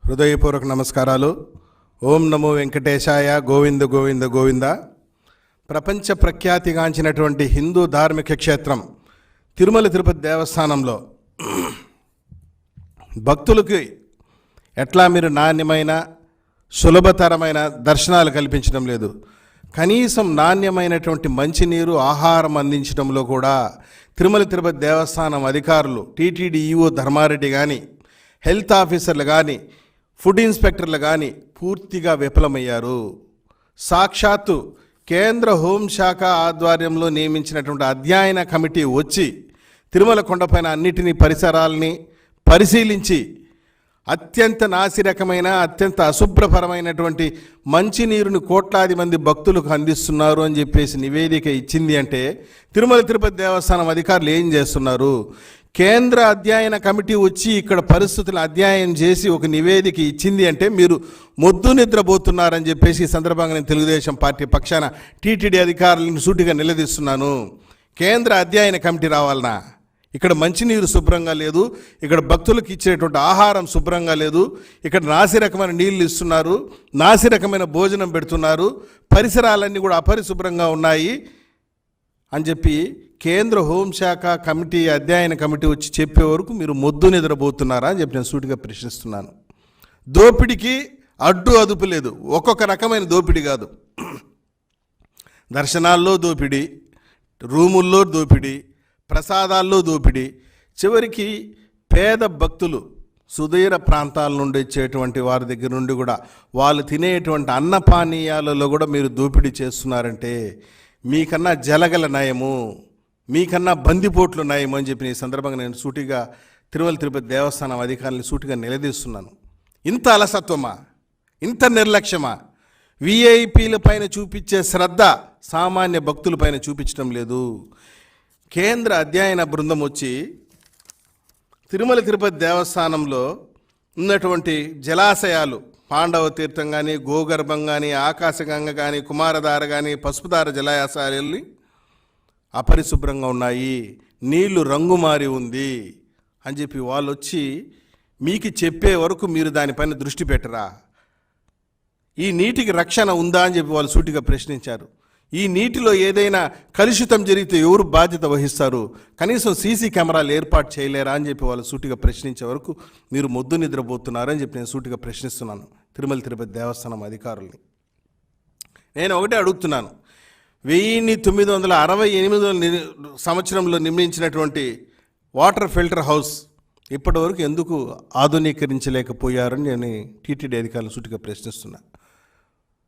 హృదయపూర్వక నమస్కారాలు. ఓం నమో వెంకటేశాయ. గోవింద గోవింద గోవింద. ప్రపంచ ప్రఖ్యాతిగాంచినటువంటి హిందూ ధార్మిక క్షేత్రం తిరుమల తిరుపతి దేవస్థానంలో భక్తులకి ఎట్లా మీరు నాణ్యమైన సులభతరమైన దర్శనాలు కల్పించడం లేదు, కనీసం నాణ్యమైనటువంటి మంచినీరు ఆహారం అందించడంలో కూడా తిరుమల తిరుపతి దేవస్థానం అధికారులు, టీటీడీ ఈఓ ధర్మారెడ్డి కానీ, హెల్త్ ఆఫీసర్లు కానీ, ఫుడ్ ఇన్స్పెక్టర్లు కానీ పూర్తిగా విఫలమయ్యారు. సాక్షాత్తు కేంద్ర హోంశాఖ ఆధ్వర్యంలో నియమించినటువంటి అధ్యయన కమిటీ వచ్చి తిరుమల కొండపైన అన్నిటినీ పరిసరాలని పరిశీలించి అత్యంత నాసిరకమైన అత్యంత అశుభ్రపరమైనటువంటి మంచినీరుని కోట్లాది మంది భక్తులకు అందిస్తున్నారు అని చెప్పేసి నివేదిక ఇచ్చింది అంటే తిరుమల తిరుపతి దేవస్థానం అధికారులు ఏం చేస్తున్నారు? కేంద్ర అధ్యయన కమిటీ వచ్చి ఇక్కడ పరిస్థితులను అధ్యయనం చేసి ఒక నివేదిక ఇచ్చింది అంటే మీరు మొద్దు నిద్రపోతున్నారని చెప్పేసి ఈ సందర్భంగా నేను తెలుగుదేశం పార్టీ పక్షాన టీటీడీ అధికారులను సూటిగా నిలదీస్తున్నాను. కేంద్ర అధ్యయన కమిటీ రావాలనా? ఇక్కడ మంచినీరు శుభ్రంగా లేదు, ఇక్కడ భక్తులకు ఇచ్చేటువంటి ఆహారం శుభ్రంగా లేదు, ఇక్కడ నాసిరకమైన నీళ్లు ఇస్తున్నారు, నాసిరకమైన భోజనం పెడుతున్నారు, పరిసరాలన్నీ కూడా అపరిశుభ్రంగా ఉన్నాయి అని చెప్పి కేంద్ర హోంశాఖ కమిటీ అధ్యయన కమిటీ వచ్చి చెప్పే వరకు మీరు మొద్దు నిద్రపోతున్నారా అని చెప్పి నేను సూటిగా ప్రశ్నిస్తున్నాను. దోపిడికి అడ్డు అదుపు లేదు. ఒక్కొక్క రకమైన దోపిడీ కాదు, దర్శనాల్లో దోపిడీ, రూముల్లో దోపిడీ, ప్రసాదాల్లో దోపిడీ, చివరికి పేద భక్తులు సుదూర ప్రాంతాల నుండి వచ్చేటువంటి వారి దగ్గర నుండి కూడా వాళ్ళు తినేటువంటి అన్నపానీయాలలో కూడా మీరు దోపిడీ చేస్తున్నారంటే మీకన్నా జలగల నయము, మీకన్నా బందిపోట్లు నయము అని చెప్పి ఈ సందర్భంగా నేను సూటిగా తిరుమల తిరుపతి దేవస్థానం అధికారులను సూటిగా నిలదీస్తున్నాను. ఇంత అలసత్వమా, ఇంత నిర్లక్ష్యమా? విఐపీల పైన చూపించే శ్రద్ధ సామాన్య భక్తుల పైన చూపించడం లేదు. కేంద్ర అధ్యయన బృందం వచ్చి తిరుమల తిరుపతి దేవస్థానంలో ఉన్నటువంటి జలాశయాలు, పాండవ తీర్థం కానీ, గోగర్భం కానీ, ఆకాశగంగ కానీ, కుమారధార కానీ, పసుపుధార జలాశయాలు అపరిశుభ్రంగా ఉన్నాయి, నీళ్లు రంగు మారి ఉంది అని చెప్పి వాళ్ళు వచ్చి మీకు చెప్పే వరకు మీరు దానిపైన దృష్టి పెట్టరా? ఈ నీటికి రక్షణ ఉందా అని చెప్పి వాళ్ళు సూటిగా ప్రశ్నించారు. ఈ నీటిలో ఏదైనా కలుషితం జరిగితే ఎవరు బాధ్యత వహిస్తారు? కనీసం సీసీ కెమెరాలు ఏర్పాటు చేయలేరా అని చెప్పి వాళ్ళు సూటిగా ప్రశ్నించే వరకు మీరు మొద్దు నిద్రపోతున్నారని చెప్పి నేను సూటిగా ప్రశ్నిస్తున్నాను తిరుమల తిరుపతి దేవస్థానం అధికారుల్ని. నేను ఒకటే అడుగుతున్నాను, 1968 సంవత్సరంలో నిర్మించినటువంటి వాటర్ ఫిల్టర్ హౌస్ ఇప్పటివరకు ఎందుకు ఆధునీకరించలేకపోయారని నేను టీటీడీ అధికారులు సూటిగా ప్రశ్నిస్తున్నాను.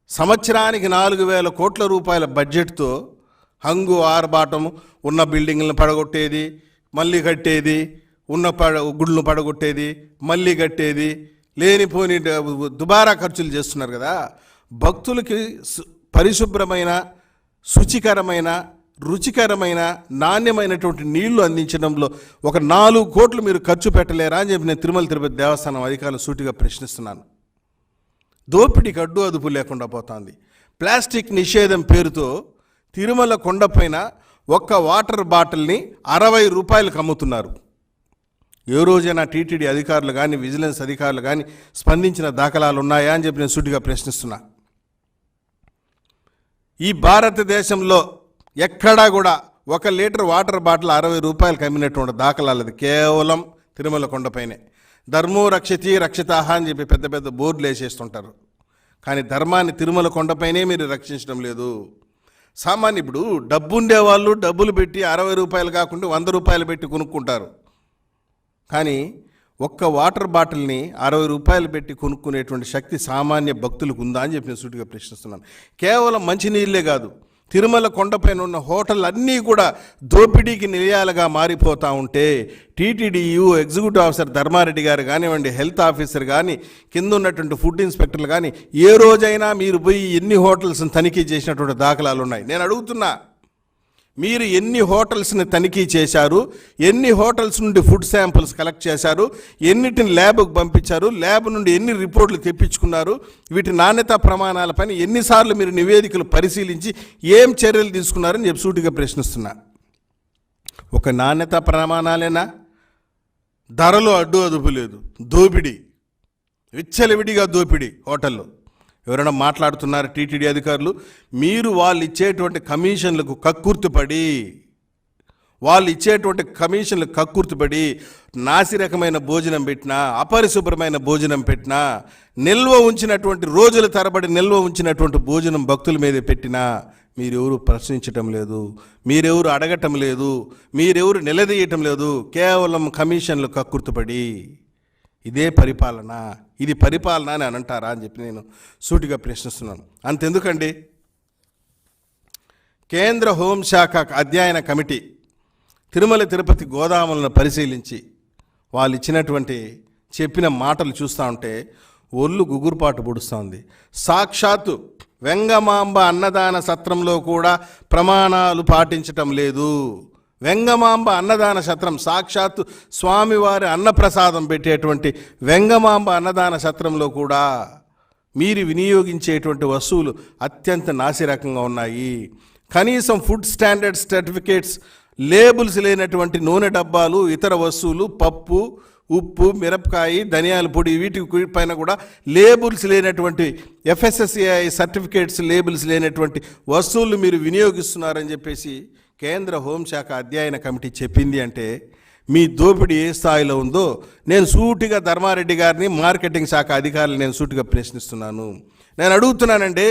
సంవత్సరానికి 4,000 కోట్ల రూపాయల బడ్జెట్తో హంగు ఆర్బాటం ఉన్న బిల్డింగ్లను పడగొట్టేది, మళ్ళీ కట్టేది, ఉన్న గుళ్ళు పడగొట్టేది, మళ్ళీ కట్టేది, లేనిపోని దుబారా ఖర్చులు చేస్తున్నారు కదా. భక్తులకి పరిశుభ్రమైన, శుచికరమైన, రుచికరమైన, నాణ్యమైనటువంటి నీళ్లు అందించడంలో ఒక 4 కోట్లు మీరు ఖర్చు పెట్టలేరా అని చెప్పి నేను తిరుమల తిరుపతి దేవస్థానం అధికారులు సూటిగా ప్రశ్నిస్తున్నాను. దోపిడీకి అడ్డు అదుపు లేకుండా పోతుంది. ప్లాస్టిక్ నిషేధం పేరుతో తిరుమల కొండపైన ఒక్క వాటర్ బాటిల్ని 60 రూపాయలకు అమ్ముతున్నారు. ఏ రోజైనా టీటీడీ అధికారులు కానీ, విజిలెన్స్ అధికారులు కానీ స్పందించిన దాఖలాలు ఉన్నాయా అని చెప్పి నేను సూటిగా ప్రశ్నిస్తున్నా. ఈ భారతదేశంలో ఎక్కడా కూడా 1 లీటర్ వాటర్ బాటిల్ 60 రూపాయలకు అమ్మినటువంటి దాఖలాలు అది కేవలం తిరుమల కొండపైనే. ధర్మో రక్షతి రక్షితాహ అని చెప్పి పెద్ద పెద్ద బోర్డులు వేసేస్తుంటారు, కానీ ధర్మాన్ని తిరుమల కొండపైనే మీరు రక్షించడం లేదు. సామాన్య ఇప్పుడు డబ్బు ఉండేవాళ్ళు డబ్బులు పెట్టి 60 రూపాయలు కాకుండా 100 రూపాయలు పెట్టి కొనుక్కుంటారు, కానీ ఒక్క వాటర్ బాటిల్ని 60 రూపాయలు పెట్టి కొనుక్కునేటువంటి శక్తి సామాన్య భక్తులకు ఉందా అని చెప్పి నేను సూటిగా ప్రశ్నిస్తున్నాను. కేవలం మంచినీళ్ళే కాదు, తిరుమల కొండపైన ఉన్న హోటల్ అన్నీ కూడా దోపిడీకి నిలయాలుగా మారిపోతూ ఉంటే టీటీడీ ఎగ్జిక్యూటివ్ ఆఫీసర్ ధర్మారెడ్డి గారు కానివ్వండి, హెల్త్ ఆఫీసర్ కానీ, కింద ఉన్నటువంటి ఫుడ్ ఇన్స్పెక్టర్లు కానీ ఏ రోజైనా మీరు పోయి ఎన్ని హోటల్స్ని తనిఖీ చేసినటువంటి దాఖలాలు ఉన్నాయి? నేను అడుగుతున్నా, మీరు ఎన్ని హోటల్స్ని తనిఖీ చేశారు? ఎన్ని హోటల్స్ నుండి ఫుడ్ శాంపుల్స్ కలెక్ట్ చేశారు? ఎన్నిటిని ల్యాబ్కు పంపించారు? ల్యాబ్ నుండి ఎన్ని రిపోర్ట్లు తెప్పించుకున్నారు? వీటి నాణ్యతా ప్రమాణాలపైన ఎన్నిసార్లు మీరు నివేదికలు పరిశీలించి ఏం చర్యలు తీసుకున్నారని చెప్పి సూటిగా ప్రశ్నిస్తున్నా. ఒక నాణ్యతా ప్రమాణాలేనా? ధరలో అడ్డు అదుపు లేదు, దోపిడీ. విచ్చలవిడిగా దోపిడీ హోటల్లో. ఎవరైనా మాట్లాడుతున్నారు టీటీడీ అధికారులు? మీరు వాళ్ళు ఇచ్చేటువంటి కమిషన్లకు కక్కుర్తిపడి నాసిరకమైన భోజనం పెట్టినా, అపరిశుభ్రమైన భోజనం పెట్టినా, నిల్వ ఉంచినటువంటి రోజుల తరబడి నిల్వ ఉంచినటువంటి భోజనం భక్తుల మీద పెట్టినా మీరెవరు ప్రశ్నించటం లేదు, మీరెవరు అడగటం లేదు, మీరెవరు నిలదీయటం లేదు. కేవలం కమిషన్లు కక్కుర్తిపడి ఇదే పరిపాలన, ఇది పరిపాలన అని అంటారా అని చెప్పి నేను సూటిగా ప్రశ్నిస్తున్నాను. అంతెందుకండి, కేంద్ర హోంశాఖ అధ్యయన కమిటీ తిరుమల తిరుపతి గోదాములను పరిశీలించి వాళ్ళు ఇచ్చినటువంటి చెప్పిన మాటలు చూస్తూ ఉంటే ఒళ్ళు గుగురుపాటు పొడుస్తోంది. సాక్షాత్తు వెంగమాంబ అన్నదాన సత్రంలో కూడా ప్రమాణాలు పాటించటం లేదు. వెంగమాంబ అన్నదాన సత్రం, సాక్షాత్తు స్వామివారి అన్నప్రసాదం పెట్టేటువంటి వెంగమాంబ అన్నదాన సత్రంలో కూడా మీరు వినియోగించేటువంటి వస్తువులు అత్యంత నాసిరకంగా ఉన్నాయి. కనీసం ఫుడ్ స్టాండర్డ్ సర్టిఫికేట్స్, లేబుల్స్ లేనటువంటి నూనె డబ్బాలు, ఇతర వస్తువులు, పప్పు, ఉప్పు, మిరపకాయ, ధనియాల పొడి, వీటి పైన కూడా లేబుల్స్ లేనటువంటి FSSAI సర్టిఫికేట్స్ లేబుల్స్ లేనటువంటి వస్తువులు మీరు వినియోగిస్తున్నారని చెప్పేసి కేంద్ర హోంశాఖ అధ్యయన కమిటీ చెప్పింది. అంటే మీ దోపిడీ ఏ స్థాయిలో ఉందో నేను సూటిగా ధర్మారెడ్డి గారిని, మార్కెటింగ్ శాఖ అధికారులు నేను సూటిగా ప్రశ్నిస్తున్నాను. నేను అడుగుతున్నానండి,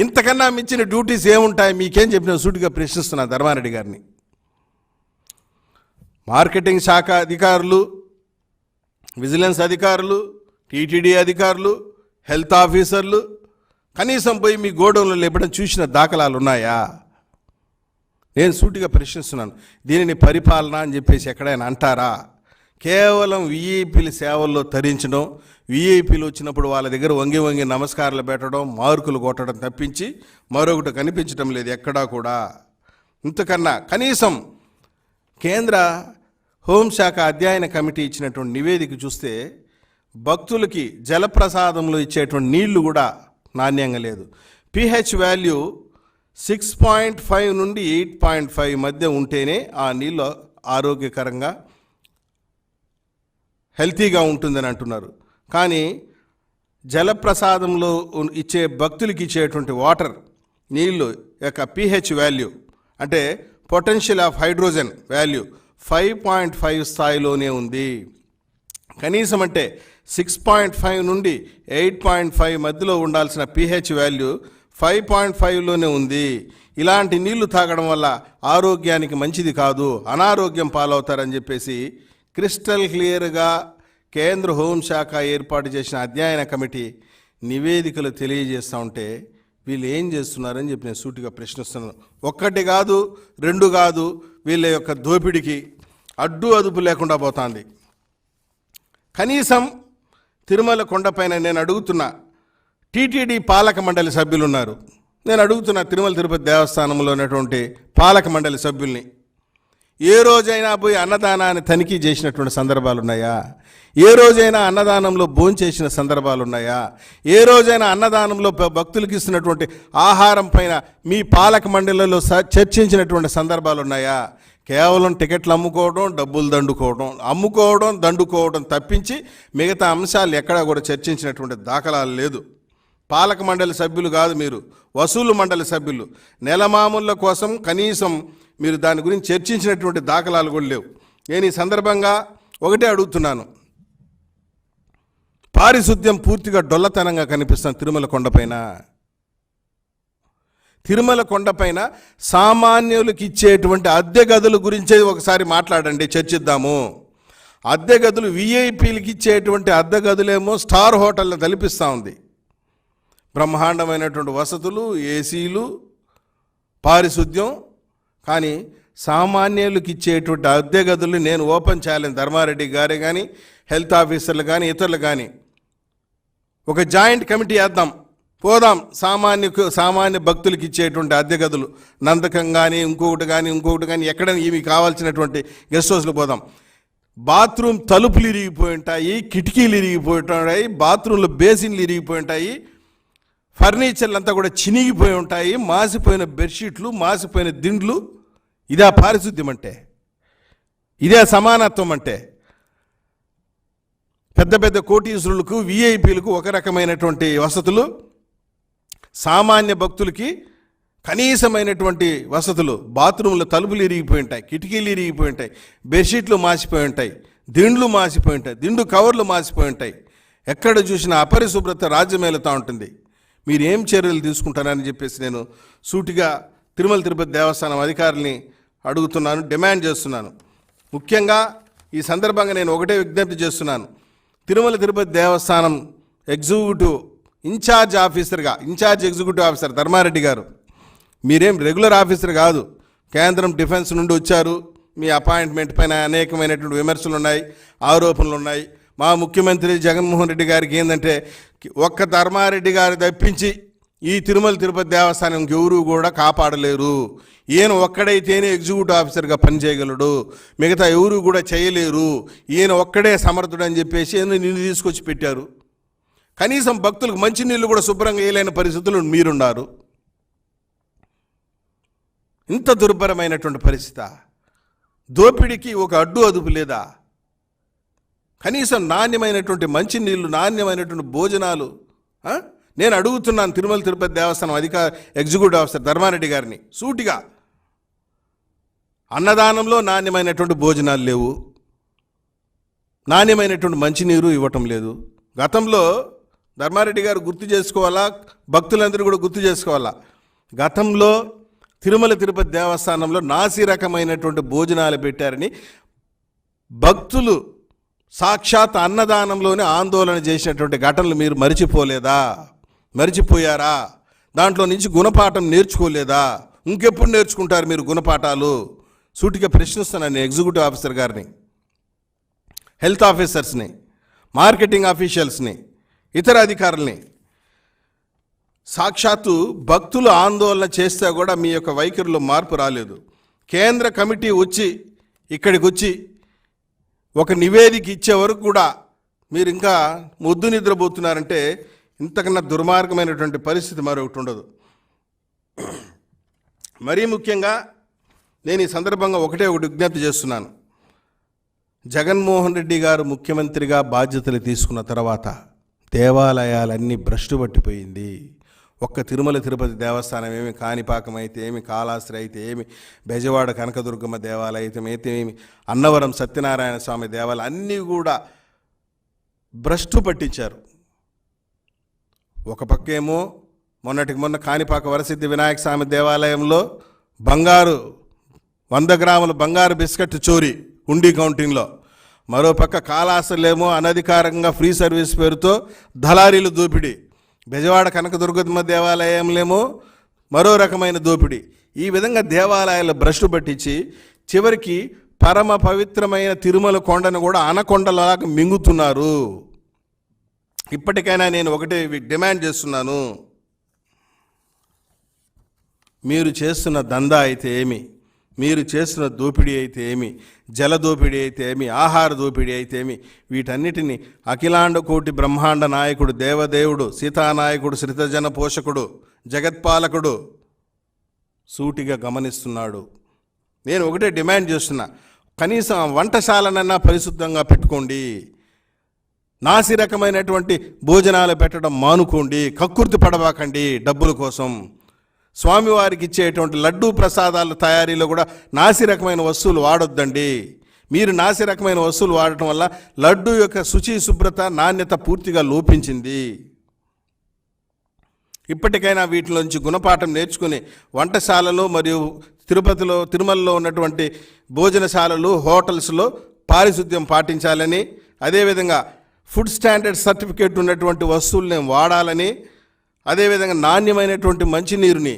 ఇంతకన్నా మించిన డ్యూటీస్ ఏముంటాయి మీకేం చెప్పిన సూటిగా ప్రశ్నిస్తున్నాను ధర్మారెడ్డి గారిని. మార్కెటింగ్ శాఖ అధికారులు, విజిలెన్స్ అధికారులు, టీటీడీ అధికారులు, హెల్త్ ఆఫీసర్లు కనీసం పోయి మీ గోడౌన్లో లేపడం చూసిన దాఖలాలు ఉన్నాయా? నేను సూటిగా ప్రశ్నిస్తున్నాను. దీనిని పరిపాలన అని చెప్పేసి ఎక్కడైనా అంటారా? కేవలం వీఐపీల సేవల్లో తరించడం, వీఐపీలు వచ్చినప్పుడు వాళ్ళ దగ్గర వంగి వంగి నమస్కారాలు పెట్టడం, మార్కులు కొట్టడం తప్పించి మరొకటి కనిపించడం లేదు ఎక్కడా కూడా. ఇంతకన్నా కనీసం కేంద్ర హోంశాఖ అధ్యయన కమిటీ ఇచ్చినటువంటి నివేదిక చూస్తే భక్తులకి జలప్రసాదంలో ఇచ్చేటువంటి నీళ్లు కూడా నాణ్యంగా లేదు. pH వాల్యూ 6.5 నుండి 8.5 మధ్య ఉంటేనే ఆ నీళ్ళు ఆరోగ్యకరంగా హెల్తీగా ఉంటుందని అంటున్నారు. కానీ జలప్రసాదంలో ఇచ్చే భక్తులకి ఇచ్చేటువంటి వాటర్ నీళ్ళు యొక్క pH వాల్యూ అంటే పొటెన్షియల్ ఆఫ్ హైడ్రోజన్ వాల్యూ 5.5 స్థాయిలోనే ఉంది. కనీసం అంటే 6.5 నుండి 8.5 మధ్యలో ఉండాల్సిన pH వాల్యూ 5.5లోనే ఉంది. ఇలాంటి నీళ్లు తాగడం వల్ల ఆరోగ్యానికి మంచిది కాదు, అనారోగ్యం పాలవుతారని చెప్పేసి క్రిస్టల్ క్లియర్గా కేంద్ర హోంశాఖ ఏర్పాటు చేసిన అధ్యయన కమిటీ నివేదికలు తెలియజేస్తూ ఉంటే వీళ్ళు ఏం చేస్తున్నారని చెప్పి నేను సూటిగా ప్రశ్నిస్తున్నాను. ఒక్కటి కాదు, రెండు కాదు, వీళ్ళ యొక్క దోపిడికి అడ్డు అదుపు లేకుండా పోతుంది. కనీసం తిరుమల కొండపైన నేను అడుగుతున్నా, టీటీడీ పాలక మండలి సభ్యులు ఉన్నారు. నేను అడుగుతున్నా తిరుమల తిరుపతి దేవస్థానంలో ఉన్నటువంటి పాలక మండలి సభ్యుల్ని, ఏ రోజైనా పోయి అన్నదానాన్ని తనిఖీ చేసినటువంటి సందర్భాలు ఉన్నాయా? ఏ రోజైనా అన్నదానంలో భోంచేసిన సందర్భాలు ఉన్నాయా? ఏ రోజైనా అన్నదానంలో భక్తులకు ఇస్తున్నటువంటి ఆహారం పైన మీ పాలక మండలిలో చర్చించినటువంటి సందర్భాలు ఉన్నాయా? కేవలం టికెట్లు అమ్ముకోవడం, డబ్బులు దండుకోవడం తప్పించి మిగతా అంశాలు ఎక్కడా కూడా చర్చించినటువంటి దాఖలాలు లేదు. పాలక మండలి సభ్యులు కాదు మీరు, వసూలు మండలి సభ్యులు. నెలమామూళ్ళ కోసం కనీసం మీరు దాని గురించి చర్చించినటువంటి దాఖలాలు కూడా లేవు. నేను ఈ సందర్భంగా ఒకటే అడుగుతున్నాను, పారిశుద్ధ్యం పూర్తిగా డొల్లతనంగా కనిపిస్తుంది తిరుమల కొండపైన సామాన్యులకు ఇచ్చేటువంటి అద్దె గదుల గురించే ఒకసారి మాట్లాడండి, చర్చిద్దాము. అద్దె గదులు విఐపీలకి ఇచ్చేటువంటి అద్దె గదులేమో స్టార్ హోటల్లో తలపిస్తూ ఉంది. బ్రహ్మాండమైనటువంటి వసతులు, ఏసీలు, పారిశుద్ధ్యం. కానీ సామాన్యులకు ఇచ్చేటువంటి అద్దె గదులు నేను ఓపెన్ చేయాలని ధర్మారెడ్డి గారే కానీ, హెల్త్ ఆఫీసర్లు కానీ, ఇతరులు కానీ ఒక జాయింట్ కమిటీ వేద్దాం, పోదాం. సామాన్య భక్తులకి ఇచ్చేటువంటి అద్దె గదులు నందకం కానీ ఇంకొకటి కానీ ఎక్కడైనా ఇవి కావాల్సినటువంటి గెస్ట్ హౌస్లు పోదాం. బాత్రూమ్ తలుపులు ఇరిగిపోయి ఉంటాయి, కిటికీలు ఇరిగిపోయి ఉంటాయి, బాత్రూంలో బేసిన్లు ఇరిగిపోయి ఉంటాయి, ఫర్నిచర్లు అంతా కూడా చినిగిపోయి ఉంటాయి, మాసిపోయిన బెడ్షీట్లు, మాసిపోయిన దిండ్లు. ఇదే పారిశుద్ధ్యం అంటే? ఇదే సమానత్వం అంటే? పెద్ద పెద్ద కోటీశ్వరులకు విఐపీలకు ఒక రకమైనటువంటి వసతులు, సామాన్య భక్తులకి కనీసమైనటువంటి వసతులు. బాత్రూంలో తలుపులు ఇరిగిపోయి ఉంటాయి, కిటికీలు ఇరిగిపోయి ఉంటాయి, బెడ్షీట్లు మాసిపోయి ఉంటాయి, దిండ్లు మాసిపోయి ఉంటాయి, దిండు కవర్లు మాసిపోయి ఉంటాయి. ఎక్కడ చూసినా అపరిశుభ్రత రాజ్యమేలుతూ ఉంటుంది. మీరు ఏం చర్యలు తీసుకుంటారని చెప్పేసి నేను సూటిగా తిరుమల తిరుపతి దేవస్థానం అధికారుల్ని అడుగుతున్నాను, డిమాండ్ చేస్తున్నాను. ముఖ్యంగా ఈ సందర్భంగా నేను ఒకటే విజ్ఞప్తి చేస్తున్నాను. Tirumala Tirupati Devasthanam executive in charge executive officer Dharma Reddy గారు, మీరేం రెగ్యులర్ ఆఫీసర్ కాదు. కేంద్రం డిఫెన్స్ నుండి వచ్చారు. మీ అపాయింట్మెంట్ పైన అనేకమైనటువంటి విమర్శలు ఉన్నాయి, ఆరోపణలు ఉన్నాయి. మా ముఖ్యమంత్రి జగన్మోహన్ రెడ్డి గారికి ఏంటంటే, ఒక్క ధర్మారెడ్డి గారు తప్పించి ఈ తిరుమల తిరుపతి దేవస్థానం ఎవరు కూడా కాపాడలేరు. ఈయన ఒక్కడైతేనే ఎగ్జిక్యూటివ్ ఆఫీసర్గా పనిచేయగలడు, మిగతా ఎవరు కూడా చేయలేరు, ఈయన ఒక్కడే సమర్థుడు అని చెప్పేసి నిన్ను తీసుకొచ్చి పెట్టారు. కనీసం భక్తులకు మంచినీళ్ళు కూడా శుభ్రంగా వేయలేని పరిస్థితులు మీరున్నారు. ఇంత దుర్భరమైనటువంటి పరిస్థితి, దోపిడీకి ఒక అడ్డు అదుపు లేదా? కనీసం నాణ్యమైనటువంటి మంచినీళ్ళు, నాణ్యమైనటువంటి భోజనాలు. నేను అడుగుతున్నాను తిరుమల తిరుపతి దేవస్థానం ఎగ్జిక్యూటివ్ ఆఫీసర్ ధర్మారెడ్డి గారిని సూటిగా. అన్నదానంలో నాణ్యమైనటువంటి భోజనాలు లేవు, నాణ్యమైనటువంటి మంచినీరు ఇవ్వటం లేదు. గతంలో ధర్మారెడ్డి గారు గుర్తు చేసుకోవాలా, భక్తులందరూ కూడా గుర్తు చేసుకోవాలా, గతంలో తిరుమల తిరుపతి దేవస్థానంలో నాసి రకమైనటువంటి భోజనాలు పెట్టారని భక్తులు సాక్షాత్ అన్నదానంలోనే ఆందోళన చేసినటువంటి ఘటనలు మీరు మరిచిపోయారా? దాంట్లో నుంచి గుణపాఠం నేర్చుకోలేదా? ఇంకెప్పుడు నేర్చుకుంటారు మీరు గుణపాఠాలు? సూటిగా ప్రశ్నిస్తున్నాను ఎగ్జిక్యూటివ్ ఆఫీసర్ గారిని, హెల్త్ ఆఫీసర్స్ని, మార్కెటింగ్ ఆఫీషియల్స్ని, ఇతర అధికారుల్ని. సాక్షాత్తు భక్తులు ఆందోళన చేస్తే కూడా మీ యొక్క వైఖరిలో మార్పు రాలేదు. కేంద్ర కమిటీ వచ్చి ఇక్కడికి వచ్చి ఒక నివేదిక ఇచ్చే వరకు కూడా మీరు ఇంకా ముద్దు నిద్రపోతున్నారంటే ఇంతకన్నా దుర్మార్గమైనటువంటి పరిస్థితి మరొకటి ఉండదు. మరీ ముఖ్యంగా నేను ఈ సందర్భంగా ఒకటి విజ్ఞప్తి చేస్తున్నాను. జగన్మోహన్ రెడ్డి గారు ముఖ్యమంత్రిగా బాధ్యతలు తీసుకున్న తర్వాత దేవాలయాలన్నీ భ్రష్టు పట్టిపోయింది. ఒక్క తిరుమల తిరుపతి దేవస్థానం ఏమి, కాణిపాకం అయితే ఏమి, కాళహస్తి అయితే ఏమి, బెజవాడ కనకదుర్గమ్మ దేవాలయం అయితే ఏమి, అన్నవరం సత్యనారాయణ స్వామి దేవాలయం అన్నీ కూడా భ్రష్టు పట్టించారు. ఒక పక్కేమో మొన్న కాణిపాక వరసిద్ధి వినాయక స్వామి దేవాలయంలో 100 గ్రాముల బంగారు బిస్కెట్ చోరీ హుండీ కౌంటింగ్లో. మరోపక్క కాళహస్తిలేమో అనధికారికంగా ఫ్రీ సర్వీస్ పేరుతో దళారీలు దోపిడీ. బెజవాడ కనకదుర్గమ్మ దేవాలయంలేమో మరో రకమైన దోపిడీ. ఈ విధంగా దేవాలయాలు భ్రష్టు పట్టించి చివరికి పరమ పవిత్రమైన తిరుమల కొండను కూడా అనకొండలాగా మింగుతున్నారు. ఇప్పటికైనా నేను ఒకటే డిమాండ్ చేస్తున్నాను, మీరు చేస్తున్న దందా అయితే ఏమి, మీరు చేస్తున్న దోపిడీ అయితే ఏమి, జల దోపిడీ అయితే ఏమి, ఆహార దోపిడీ అయితే ఏమి, వీటన్నిటిని అఖిలాండ కోటి బ్రహ్మాండ నాయకుడు, దేవదేవుడు, సీతానాయకుడు, శ్రితజన పోషకుడు, జగత్పాలకుడు సూటిగా గమనిస్తున్నాడు. నేను ఒకటే డిమాండ్ చేస్తున్నా, కనీసం వంటశాలనన్నా పరిశుద్ధంగా పెట్టుకోండి. నాసి రకమైనటువంటి భోజనాలు పెట్టడం మానుకోండి. కక్కుర్తి పడబాకండి డబ్బుల కోసం. స్వామివారికి ఇచ్చేటువంటి లడ్డూ ప్రసాదాల తయారీలో కూడా నాసి రకమైన వస్తువులు వాడొద్దండి. మీరు నాసి రకమైన వస్తువులు వాడటం వల్ల లడ్డూ యొక్క శుచి, శుభ్రత, నాణ్యత పూర్తిగా లోపించింది. ఇప్పటికైనా వీటిలోంచి గుణపాఠం నేర్చుకుని వంటశాలలు మరియు తిరుమలలో ఉన్నటువంటి భోజనశాలలు, హోటల్స్లో పారిశుద్ధ్యం పాటించాలని, అదేవిధంగా ఫుడ్ స్టాండర్డ్ సర్టిఫికేట్ ఉన్నటువంటి వస్తువుల్ని వాడాలని, అదేవిధంగా నాణ్యమైనటువంటి మంచినీరుని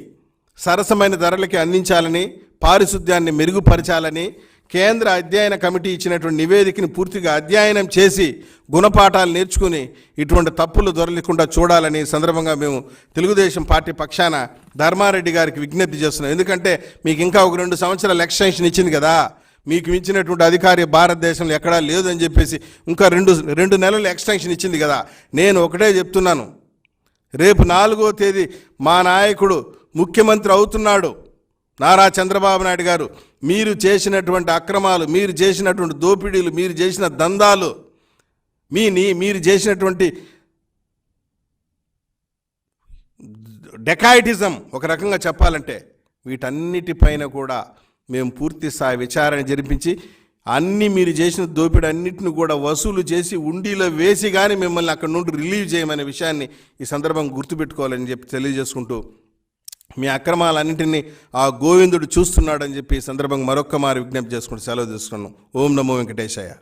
సరసమైన ధరలకి అందించాలని, పారిశుద్ధ్యాన్ని మెరుగుపరచాలని కేంద్ర అధ్యయన కమిటీ ఇచ్చినటువంటి నివేదికని పూర్తిగా అధ్యయనం చేసి గుణపాఠాలు నేర్చుకుని ఇటువంటి తప్పులు దొరకకుండా చూడాలని సందర్భంగా మేము తెలుగుదేశం పార్టీ పక్షాన ధర్మారెడ్డి గారికి విజ్ఞప్తి చేస్తున్నాం. ఎందుకంటే మీకు ఇంకా ఒక 2 సంవత్సరాల ఎక్స్టెన్షన్ ఇచ్చింది కదా, మీకు ఇచ్చినటువంటి అధికారి భారతదేశంలో ఎక్కడా లేదని చెప్పేసి ఇంకా 2 నెలలు ఎక్స్టెన్షన్ ఇచ్చింది కదా. నేను ఒకటే చెప్తున్నాను, రేపు 4వ తేదీ మా నాయకుడు ముఖ్యమంత్రి అవుతున్నాడు, నారా చంద్రబాబు నాయుడు గారు. మీరు చేసినటువంటి అక్రమాలు, మీరు చేసినటువంటి దోపిడీలు, మీరు చేసిన దందాలు, మీరు చేసినటువంటి డెకాయిటిజం ఒక రకంగా చెప్పాలంటే వీటన్నిటిపైన కూడా మేము పూర్తి స్థాయి విచారణ జరిపించి మీరు చేసిన దోపిడీ అన్నిటిని కూడా వసూలు చేసి ఉండిలో వేసి కానీ మిమ్మల్ని అక్కడి నుండి రిలీవ్ చేయమనే విషయాన్ని ఈ సందర్భం గుర్తుపెట్టుకోవాలని చెప్పి తెలియజేసుకుంటూ, మీ అక్రమాలన్నింటినీ ఆ గోవిందుడు చూస్తున్నాడని చెప్పి ఈ సందర్భంగా మరొక్క మారు విజ్ఞప్తి చేసుకుంటూ సెలవు తీసుకున్నాను. ఓం నమో వెంకటేశాయ.